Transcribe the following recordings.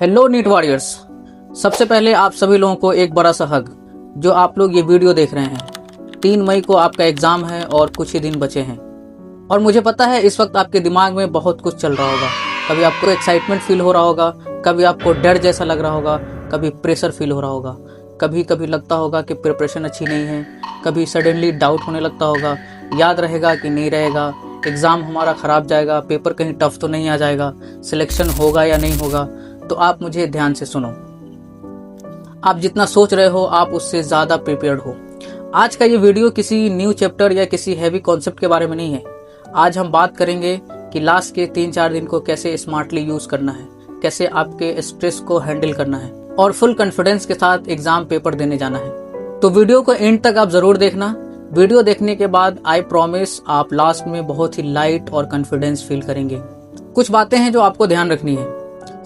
Hello NEET warriors. सबसे पहले आप सभी लोगों को एक बड़ा सा हग, जो आप लोग ये वीडियो देख रहे हैं। 3 मई को आपका एग्जाम है और कुछ ही दिन बचे हैं और मुझे पता है इस वक्त आपके दिमाग में बहुत कुछ चल रहा होगा। कभी आपको एक्साइटमेंट फील हो रहा होगा, कभी आपको डर जैसा लग रहा होगा, कभी प्रेशर फील हो रहा होगा, कभी कभी लगता होगा कि प्रिपरेशन अच्छी नहीं है, कभी सडनली डाउट होने लगता होगा, याद रहेगा कि नहीं रहेगा, एग्ज़ाम हमारा ख़राब जाएगा, पेपर कहीं टफ तो नहीं आ जाएगा, सिलेक्शन होगा या नहीं होगा। तो आप मुझे ध्यान से सुनो। आप जितना सोच रहे हो आप उससे ज़्यादा प्रिपेयर्ड हो। आज का ये वीडियो किसी न्यू चैप्टर या किसी हैवी कॉन्सेप्ट के बारे में नहीं है। आज हम बात करेंगे कि लास्ट के 3-4 दिन को कैसे स्मार्टली यूज़ करना है, कैसे आपके स्ट्रेस को हैंडल करना है और फुल कॉन्फिडेंस के साथ एग्जाम पेपर देने जाना है। तो वीडियो को एंड तक आप ज़रूर देखना। वीडियो देखने के बाद आई प्रॉमिस आप लास्ट में बहुत ही लाइट और कॉन्फिडेंस फील करेंगे। कुछ बातें हैं जो आपको ध्यान रखनी है।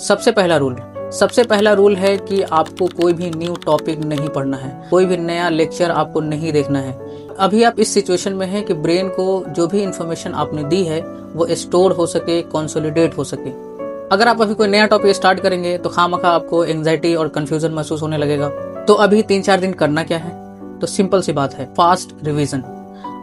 सबसे पहला रूल है कि आपको कोई भी न्यू टॉपिक नहीं पढ़ना है, कोई भी नया लेक्चर आपको नहीं देखना है। अभी आप इस सिचुएशन में हैं कि ब्रेन को जो भी इंफॉर्मेशन आपने दी है वो स्टोर हो सके, कंसोलिडेट हो सके। अगर आप अभी कोई नया टॉपिक स्टार्ट करेंगे तो खामखा आपको एंग्जाइटी और कंफ्यूजन महसूस होने लगेगा। तो अभी 3-4 दिन करना क्या है? तो सिंपल सी बात है, फास्ट रिवीजन।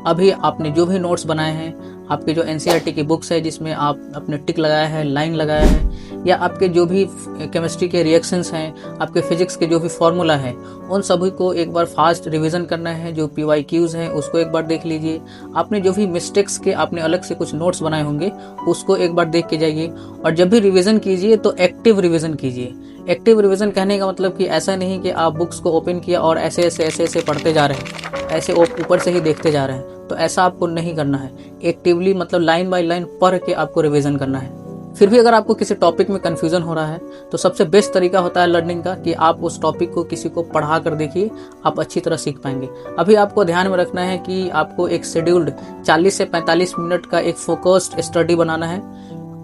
अभी आपने जो भी नोट्स बनाए हैं, आपकी जो एनसीईआरटी की बुक्स है जिसमें आप अपने टिक लगाया है, लाइन लगाया है, या आपके जो भी केमिस्ट्री के रिएक्शंस हैं, आपके फिजिक्स के जो भी फॉर्मूला है, उन सभी को एक बार फास्ट रिवीजन करना है। जो PYQs हैं उसको एक बार देख लीजिए। आपने जो भी मिस्टेक्स के आपने अलग से कुछ नोट्स बनाए होंगे उसको एक बार देख के जाइए। और जब भी रिवीजन कीजिए तो एक्टिव रिवीजन कीजिए। एक्टिव रिवीजन कहने का मतलब कि ऐसा नहीं कि आप बुक्स को ओपन किया और ऐसे पढ़ते जा रहे हैं, ऐसे ऊपर से ही देखते जा रहे हैं। तो ऐसा आपको नहीं करना है। एक्टिवली मतलब लाइन बाय लाइन पढ़ के आपको रिवीजन करना है। फिर भी अगर आपको किसी टॉपिक में कंफ्यूजन हो रहा है तो सबसे बेस्ट तरीका होता है लर्निंग का कि आप उस टॉपिक को किसी को पढ़ा कर देखिए, आप अच्छी तरह सीख पाएंगे। अभी आपको ध्यान में रखना है कि आपको एक शेड्यूल्ड 40 से 45 मिनट का एक फोकस्ड स्टडी बनाना है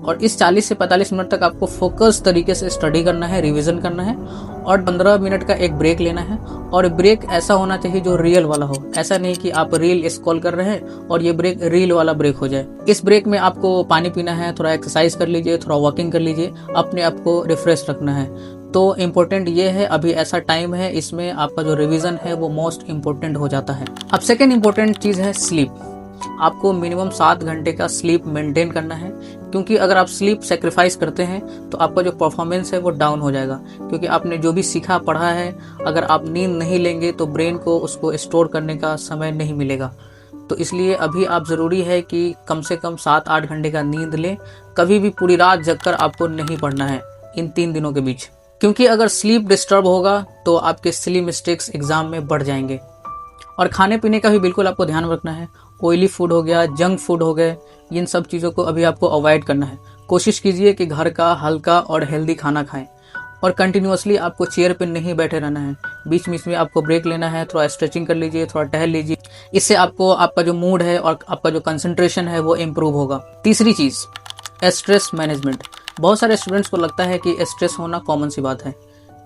और इस 40 से 45 मिनट तक आपको फोकस तरीके से स्टडी करना है, रिवीजन करना है और 15 मिनट का एक ब्रेक लेना है। और ब्रेक ऐसा होना चाहिए जो रियल वाला हो। ऐसा नहीं कि आप रील स्क्रॉल कर रहे हैं और ये ब्रेक रील वाला ब्रेक हो जाए। इस ब्रेक में आपको पानी पीना है, थोड़ा एक्सरसाइज कर लीजिए, थोड़ा वॉकिंग कर लीजिए, अपने आप को रिफ्रेश रखना है। तो इम्पोर्टेंट ये है, अभी ऐसा टाइम है इसमें आपका जो रिवीजन है वो मोस्ट इम्पोर्टेंट हो जाता है। अब सेकेंड इम्पोर्टेंट चीज़ है स्लीप। आपको मिनिमम 7 घंटे का स्लीप मेंटेन करना है, क्योंकि अगर आप स्लीप सेक्रीफाइस करते हैं तो आपका जो परफॉर्मेंस है वो डाउन हो जाएगा। क्योंकि आपने जो भी सीखा पढ़ा है, अगर आप नींद नहीं लेंगे तो ब्रेन को उसको स्टोर करने का समय नहीं मिलेगा। तो इसलिए अभी आप ज़रूरी है कि कम से कम 7-8 घंटे का नींद लें। कभी भी पूरी रात जगकर आपको नहीं पढ़ना है इन 3 दिनों के बीच, क्योंकि अगर स्लीप डिस्टर्ब होगा तो आपके सिली मिस्टेक्स एग्जाम में बढ़ जाएंगे। और खाने पीने का भी बिल्कुल आपको ध्यान रखना है। ऑयली फूड हो गया, जंक फूड हो गए, इन सब चीज़ों को अभी आपको अवॉइड करना है। कोशिश कीजिए कि घर का हल्का और हेल्दी खाना खाएं और कंटिन्यूअसली आपको चेयर पे नहीं बैठे रहना है। बीच बीच में आपको ब्रेक लेना है, थोड़ा स्ट्रेचिंग कर लीजिए, थोड़ा टहल लीजिए। इससे आपको आपका जो मूड है और आपका जो कंसंट्रेशन है वो इम्प्रूव होगा। तीसरी चीज़, स्ट्रेस मैनेजमेंट। बहुत सारे स्टूडेंट्स को लगता है कि स्ट्रेस होना कॉमन सी बात है,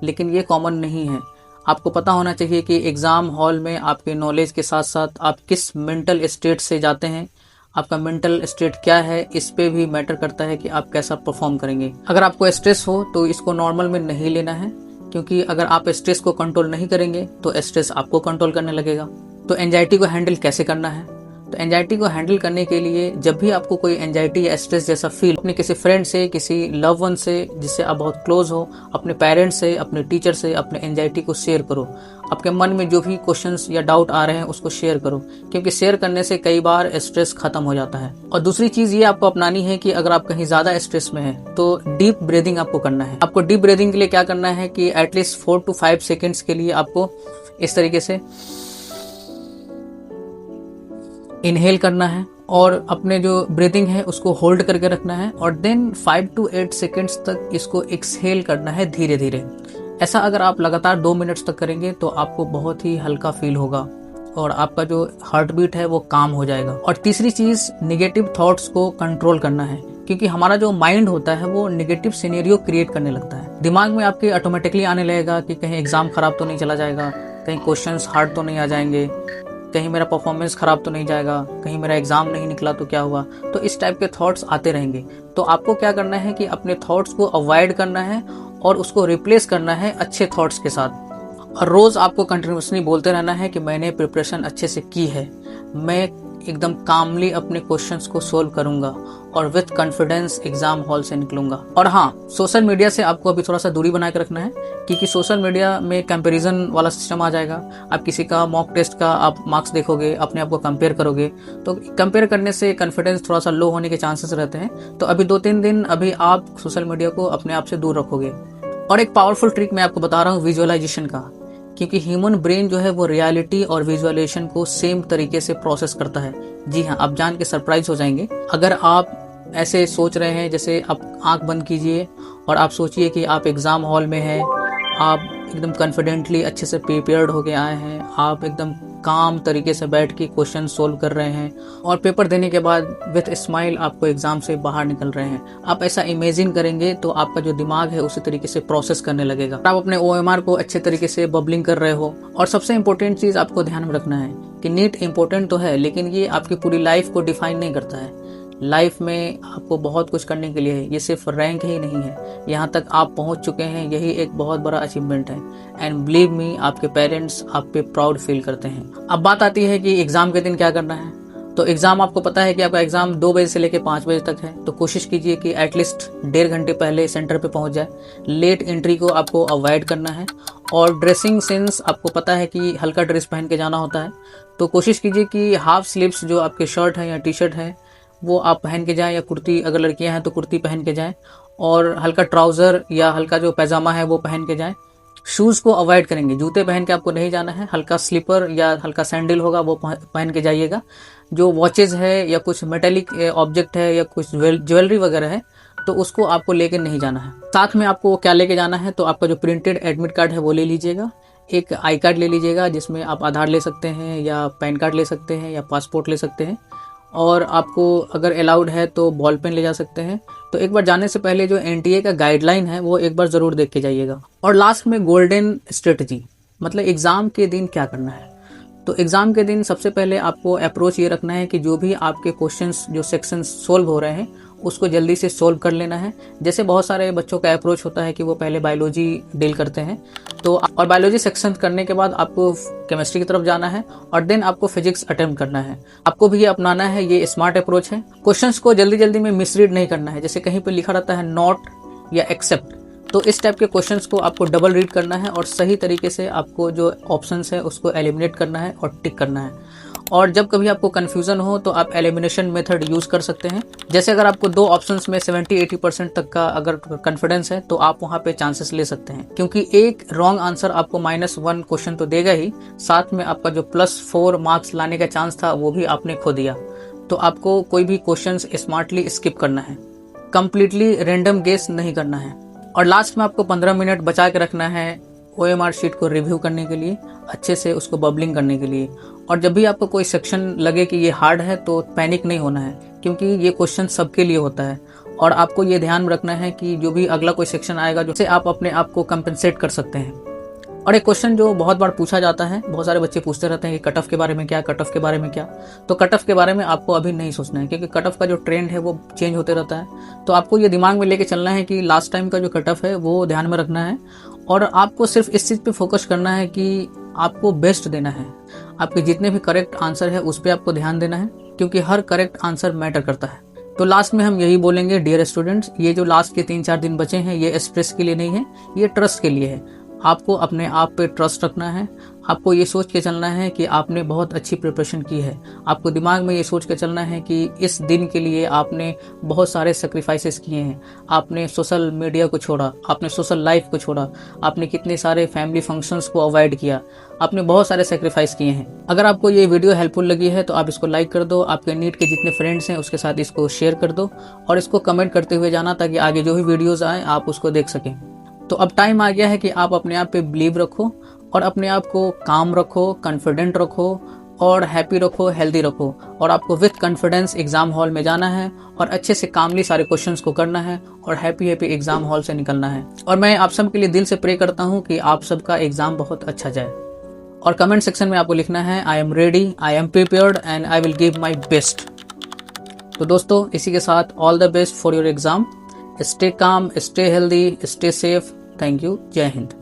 लेकिन ये कॉमन नहीं है। आपको पता होना चाहिए कि एग्ज़ाम हॉल में आपके नॉलेज के साथ साथ आप किस मेंटल स्टेट से जाते हैं, आपका मेंटल स्टेट क्या है, इस पे भी मैटर करता है कि आप कैसा परफॉर्म करेंगे। अगर आपको स्ट्रेस हो तो इसको नॉर्मल में नहीं लेना है, क्योंकि अगर आप स्ट्रेस को कंट्रोल नहीं करेंगे तो स्ट्रेस आपको कंट्रोल करने लगेगा। तो एंजाइटी को हैंडल कैसे करना है? तो एंजाइटी को हैंडल करने के लिए जब भी आपको कोई एंजाइटी या स्ट्रेस जैसा फील, अपने किसी फ्रेंड से, किसी लव वन से जिससे आप बहुत क्लोज हो, अपने पेरेंट्स से, अपने टीचर से अपने एंजाइटी को शेयर करो। आपके मन में जो भी क्वेश्चंस या डाउट आ रहे हैं उसको शेयर करो, क्योंकि शेयर करने से कई बार स्ट्रेस खत्म हो जाता है। और दूसरी चीज़ ये आपको अपनानी है कि अगर आप कहीं ज़्यादा स्ट्रेस में हैं तो डीप ब्रीदिंग आपको करना है। आपको डीप ब्रीदिंग के लिए क्या करना है कि एटलीस्ट 4 to 5 सेकेंड्स के लिए आपको इस तरीके से इनहेल करना है और अपने जो ब्रीदिंग है उसको होल्ड करके रखना है और देन 5 to 8 सेकेंड्स तक इसको एक्सहेल करना है धीरे धीरे। ऐसा अगर आप लगातार 2 मिनट्स तक करेंगे तो आपको बहुत ही हल्का फील होगा और आपका जो हार्ट बीट है वो काम हो जाएगा। और तीसरी चीज़, निगेटिव थॉट्स को कंट्रोल करना है, क्योंकि हमारा जो माइंड होता है वो निगेटिव सिनेरियो क्रिएट करने लगता है। दिमाग में आपके ऑटोमेटिकली आने लगेगा कि कहीं एग्जाम खराब तो नहीं चला जाएगा, कहीं क्वेश्चंस हार्ड तो नहीं आ जाएंगे, कहीं मेरा परफॉर्मेंस खराब तो नहीं जाएगा, कहीं मेरा एग्जाम नहीं निकला तो क्या हुआ। तो इस टाइप के थॉट्स आते रहेंगे। तो आपको क्या करना है कि अपने थॉट्स को अवॉइड करना है और उसको रिप्लेस करना है अच्छे थॉट्स के साथ। और रोज़ आपको कंटिन्यूसली बोलते रहना है कि मैंने प्रिपरेशन अच्छे से की है, मैं एकदम कामली अपने क्वेश्चंस को सोल्व करूंगा और विथ कॉन्फिडेंस एग्जाम हॉल से निकलूंगा। और हाँ, सोशल मीडिया से आपको अभी थोड़ा सा दूरी बना के रखना है, क्योंकि सोशल मीडिया में कंपैरिजन वाला सिस्टम आ जाएगा। आप किसी का मॉक टेस्ट का आप मार्क्स देखोगे, अपने आप को कंपेयर करोगे, तो कंपेयर करने से कॉन्फिडेंस थोड़ा सा लो होने के चांसेस रहते हैं। तो अभी 2-3 दिन अभी आप सोशल मीडिया को अपने आप से दूर रखोगे। और एक पावरफुल ट्रिक मैं आपको बता रहा हूँ विजुअलाइजेशन का, क्योंकि ह्यूमन ब्रेन जो है वो रियलिटी और विजुअलाइजेशन को सेम तरीके से प्रोसेस करता है। जी हाँ, आप जान के सरप्राइज हो जाएंगे। अगर आप ऐसे सोच रहे हैं, जैसे आप आंख बंद कीजिए और आप सोचिए कि आप एग्जाम हॉल में हैं, आप एकदम कॉन्फिडेंटली अच्छे से प्रिपेयर्ड होके आए हैं, आप एकदम काम तरीके से बैठ के क्वेश्चन सोल्व कर रहे हैं और पेपर देने के बाद विथ स्माइल आपको एग्जाम से बाहर निकल रहे हैं। आप ऐसा इमेजिन करेंगे तो आपका जो दिमाग है उसी तरीके से प्रोसेस करने लगेगा। आप अपने OMR को अच्छे तरीके से बबलिंग कर रहे हो। और सबसे इंपॉर्टेंट चीज आपको ध्यान में रखना है कि नीट इंपॉर्टेंट तो है, लेकिन ये आपकी पूरी लाइफ को डिफाइन नहीं करता है। लाइफ में आपको बहुत कुछ करने के लिए है, ये सिर्फ रैंक ही नहीं है। यहाँ तक आप पहुँच चुके हैं, यही एक बहुत बड़ा अचीवमेंट है। एंड बिलीव मी, आपके पेरेंट्स आप पे प्राउड फील करते हैं। अब बात आती है कि एग्जाम के दिन क्या करना है। तो एग्जाम, आपको पता है कि आपका एग्जाम 2 बजे से लेकर 5 बजे तक है। तो कोशिश कीजिए कि एटलीस्ट 1.5 घंटे पहले सेंटर पे पहुंच जाए। लेट एंट्री को आपको अवॉइड करना है। और ड्रेसिंग सेंस, आपको पता है कि हल्का ड्रेस पहन के जाना होता है। तो कोशिश कीजिए कि हाफ स्लीव्स जो आपके शर्ट है या टी-शर्ट है वो आप पहन के जाएं, या कुर्ती, अगर लड़कियां हैं तो कुर्ती पहन के जाएं, और हल्का ट्राउजर या हल्का जो पैजामा है वो पहन के जाएं। शूज को अवॉइड करेंगे, जूते पहन के आपको नहीं जाना है। हल्का स्लीपर या हल्का सैंडल होगा वो पहन के जाइएगा। जो वॉचेज है या कुछ मेटेलिक ऑब्जेक्ट है या कुछ ज्वेलरी वगैरह है तो उसको आपको लेके नहीं जाना है। साथ में आपको क्या लेके जाना है, तो आपका जो प्रिंटेड एडमिट कार्ड है वो ले लीजिएगा। एक आई कार्ड ले लीजिएगा जिसमें आप आधार ले सकते हैं या पैन कार्ड ले सकते हैं या पासपोर्ट ले सकते हैं। और आपको अगर अलाउड है तो बॉल पेन ले जा सकते हैं। तो एक बार जाने से पहले जो NTA का गाइडलाइन है वो एक बार ज़रूर देख के जाइएगा। और लास्ट में गोल्डन स्ट्रेटजी, मतलब एग्ज़ाम के दिन क्या करना है। तो एग्ज़ाम के दिन सबसे पहले आपको अप्रोच ये रखना है कि जो भी आपके क्वेश्चंस, जो सेक्शन सोल्व हो रहे हैं उसको जल्दी से सोल्व कर लेना है। जैसे बहुत सारे बच्चों का अप्रोच होता है कि वो पहले बायोलॉजी डील करते हैं, तो और बायोलॉजी सेक्शन करने के बाद आपको केमिस्ट्री की तरफ जाना है और देन आपको फिजिक्स अटेम्प्ट करना है। आपको भी ये अपनाना है, ये स्मार्ट अप्रोच है। क्वेश्चंस को जल्दी जल्दी में मिसरीड नहीं करना है। जैसे कहीं पर लिखा रहता है नॉट या एक्सेप्ट, तो इस टाइप के क्वेश्चंस को आपको डबल रीड करना है और सही तरीके से आपको जो ऑप्शंस है उसको एलिमिनेट करना है और टिक करना है। और जब कभी आपको कंफ्यूजन हो तो आप एलिमिनेशन मेथड यूज कर सकते हैं। जैसे अगर आपको 2 ऑप्शंस में 70-80% तक का अगर कॉन्फिडेंस है तो आप वहां पे चांसेस ले सकते हैं, क्योंकि एक रॉन्ग आंसर आपको -1 क्वेश्चन तो देगा ही, साथ में आपका जो +4 मार्क्स लाने का चांस था वो भी आपने खो दिया। तो आपको कोई भी क्वेश्चन स्मार्टली स्किप करना है, कंप्लीटली रैंडम गेस नहीं करना है। और लास्ट में आपको 15 मिनट बचा के रखना है OMR शीट को रिव्यू करने के लिए, अच्छे से उसको बबलिंग करने के लिए। और जब भी आपको कोई सेक्शन लगे कि ये हार्ड है तो पैनिक नहीं होना है, क्योंकि ये क्वेश्चन सबके लिए होता है। और आपको ये ध्यान में रखना है कि जो भी अगला कोई सेक्शन आएगा जिससे आप अपने आप को कंपेंसेट कर सकते हैं। और एक क्वेश्चन जो बहुत बार पूछा जाता है, बहुत सारे बच्चे पूछते रहते हैं कि कट ऑफ के बारे में क्या, कट ऑफ के बारे में क्या। तो कट ऑफ के बारे में आपको अभी नहीं सोचना है, क्योंकि कट ऑफ का जो ट्रेंड है वो चेंज होते रहता है। तो आपको ये दिमाग में लेके चलना है कि लास्ट टाइम का जो कट ऑफ है वो ध्यान में रखना है। और आपको सिर्फ इस चीज़ पे फोकस करना है कि आपको बेस्ट देना है। आपके जितने भी करेक्ट आंसर है उस पर आपको ध्यान देना है, क्योंकि हर करेक्ट आंसर मैटर करता है। तो लास्ट में हम यही बोलेंगे, डियर स्टूडेंट्स, ये जो लास्ट के 3-4 दिन बचे हैं ये स्ट्रेस के लिए नहीं है, ये ट्रस्ट के लिए है। आपको अपने आप पे ट्रस्ट रखना है। आपको ये सोच के चलना है कि आपने बहुत अच्छी प्रिपरेशन की है। आपको दिमाग में ये सोच के चलना है कि इस दिन के लिए आपने बहुत सारे सेक्रीफाइसेस किए हैं। आपने सोशल मीडिया को छोड़ा, आपने सोशल लाइफ को छोड़ा, आपने कितने सारे फैमिली फंक्शंस को अवॉइड किया, आपने बहुत सारे सेक्रीफाइस किए हैं। अगर आपको ये वीडियो हेल्पफुल लगी है तो आप इसको लाइक कर दो, आपके नीट के जितने फ्रेंड्स हैं उसके साथ इसको शेयर कर दो और इसको कमेंट करते हुए जाना, ताकि आगे जो भी वीडियोज़ आए आप उसको देख सकें। तो अब टाइम आ गया है कि आप अपने आप पे बिलीव रखो और अपने आप को काम रखो, कॉन्फिडेंट रखो और हैप्पी रखो, हेल्दी रखो। और आपको विथ कॉन्फिडेंस एग्जाम हॉल में जाना है और अच्छे से कामली सारे क्वेश्चंस को करना है और हैप्पी एग्जाम हॉल से निकलना है। और मैं आप सब के लिए दिल से प्रे करता हूँ कि आप सबका एग्जाम बहुत अच्छा जाए। और कमेंट सेक्शन में आपको लिखना है I am ready, I am prepared and I will give my best. तो दोस्तों, इसी के साथ all the best for your exam. Stay calm, stay healthy, stay safe. Thank you. जय हिंद।